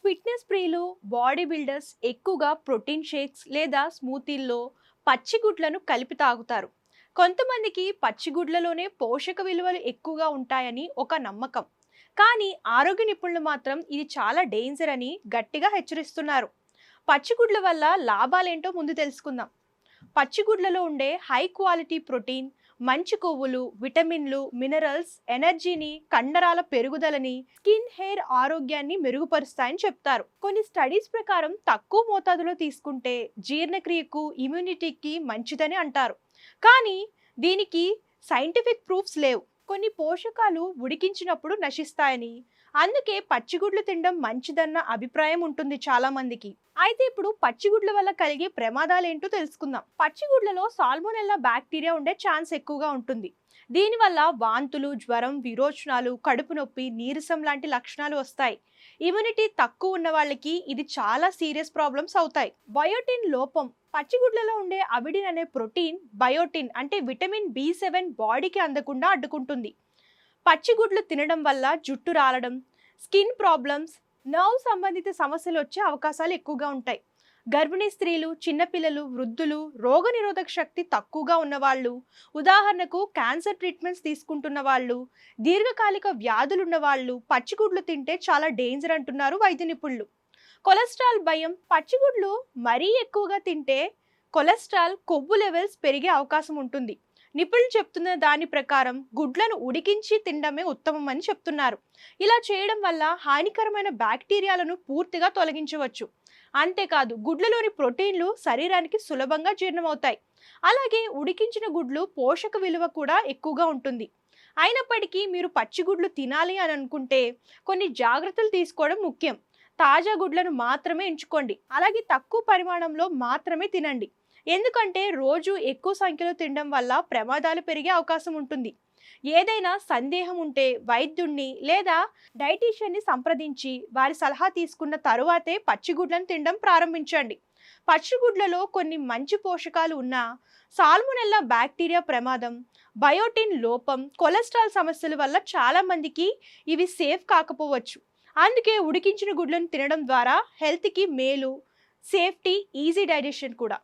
Fitness ప్రియులు, body builders ఎక్కువగా protein shakes లేదా స్మూతీల్లో పచ్చిగుడ్లను కలిపి తాగుతారు. కొంతమందికి పచ్చిగుడ్లలోనే పోషక విలువలు ఎక్కువగా ఉంటాయని ఒక నమ్మకం. కానీ ఆరోగ్య నిపుణులు మాత్రం ఇది చాలా డేంజర్ అని గట్టిగా హెచ్చరిస్తున్నారు. పచ్చిగుడ్ల వల్ల లాభాలేంటో ముందు తెలుసుకుందాం. పచ్చిగుడ్లలో ఉండే హై క్వాలిటీ ప్రోటీన్ మంచి కొవ్వులు, విటమిన్లు, మినరల్స్ ఎనర్జీని, కండరాల పెరుగుదలని, స్కిన్ హెయిర్ ఆరోగ్యాన్ని మెరుగుపరుస్తాయని చెప్తారు. కొన్ని స్టడీస్ ప్రకారం తక్కువ మోతాదులో తీసుకుంటే జీర్ణక్రియకు, ఇమ్యూనిటీకి మంచిదని అంటారు. కానీ దీనికి సైంటిఫిక్ ప్రూఫ్స్ లేవు. కొన్ని పోషకాలు ఉడికించినప్పుడు నశిస్తాయని, అందుకే పచ్చిగుడ్లు తినడం మంచిదన్న అభిప్రాయం ఉంటుంది చాలా మందికి. అయితే ఇప్పుడు పచ్చిగుడ్ల వల్ల కలిగే ప్రమాదాలు ఏంటో తెలుసుకుందాం. పచ్చిగుడ్లలో సాల్మోనెల్లా బ్యాక్టీరియా ఉండే ఛాన్స్ ఎక్కువగా ఉంటుంది. దీనివల్ల వాంతులు, జ్వరం, విరోచనాలు, కడుపు నొప్పి, నీరసం లాంటి లక్షణాలు వస్తాయి. ఇమ్యూనిటీ తక్కువ ఉన్న వాళ్ళకి ఇది చాలా సీరియస్ ప్రాబ్లమ్స్ అవుతాయి. బయోటిన్ లోపం. పచ్చిగుడ్లలో ఉండే అవిడిన్ అనే ప్రోటీన్ బయోటిన్ అంటే విటమిన్ B7 బాడీకి అందకుండా అడ్డుకుంటుంది. పచ్చిగుడ్లు తినడం వల్ల జుట్టు రాలడం, స్కిన్ ప్రాబ్లమ్స్, నర్వ్ సంబంధిత సమస్యలు వచ్చే అవకాశాలు ఎక్కువగా ఉంటాయి. గర్భిణీ స్త్రీలు, చిన్నపిల్లలు, వృద్ధులు, రోగనిరోధక శక్తి తక్కువగా ఉన్నవాళ్ళు, ఉదాహరణకు క్యాన్సర్ ట్రీట్మెంట్స్ తీసుకుంటున్న వాళ్ళు, దీర్ఘకాలిక వ్యాధులు ఉన్న వాళ్ళు పచ్చిగుడ్లు తింటే చాలా డేంజర్ అంటున్నారు వైద్య నిపుణులు. కొలెస్ట్రాల్ భయం. పచ్చిగుడ్లు మరీ ఎక్కువగా తింటే కొలెస్ట్రాల్, కొవ్వు లెవెల్స్ పెరిగే అవకాశం ఉంటుంది. నిపుణులు చెప్తున్న దాని ప్రకారం గుడ్లను ఉడికించి తినడమే ఉత్తమం అని చెప్తున్నారు. ఇలా చేయడం వల్ల హానికరమైన బ్యాక్టీరియాలను పూర్తిగా తొలగించవచ్చు. అంతేకాదు గుడ్లలోని ప్రోటీన్లు శరీరానికి సులభంగా జీర్ణమవుతాయి. అలాగే ఉడికించిన గుడ్లు పోషక విలువ కూడా ఎక్కువగా ఉంటుంది. అయినప్పటికీ మీరు పచ్చిగుడ్లు తినాలి అని అనుకుంటే కొన్ని జాగ్రత్తలు తీసుకోవడం ముఖ్యం. తాజా గుడ్లను మాత్రమే ఎంచుకోండి. అలాగే తక్కువ పరిమాణంలో మాత్రమే తినండి. ఎందుకంటే రోజు ఎక్కువ సంఖ్యలో తినడం వల్ల ప్రమాదాలు పెరిగే అవకాశం ఉంటుంది. ఏదైనా సందేహం ఉంటే వైద్యుణ్ణి లేదా డైటీషియన్ని సంప్రదించి వారి సలహా తీసుకున్న తరువాతే పచ్చిగుడ్లను తినడం ప్రారంభించండి. పచ్చిగుడ్లలో కొన్ని మంచి పోషకాలు ఉన్నా సాల్మోనెల్లా బ్యాక్టీరియా ప్రమాదం, బయోటిన్ లోపం, కొలెస్ట్రాల్ సమస్యల వల్ల చాలా మందికి ఇవి సేఫ్ కాకపోవచ్చు. అందుకే ఉడికించిన గుడ్లను తినడం ద్వారా హెల్త్కి మేలు, సేఫ్టీ, ఈజీ డైజెషన్ కూడా.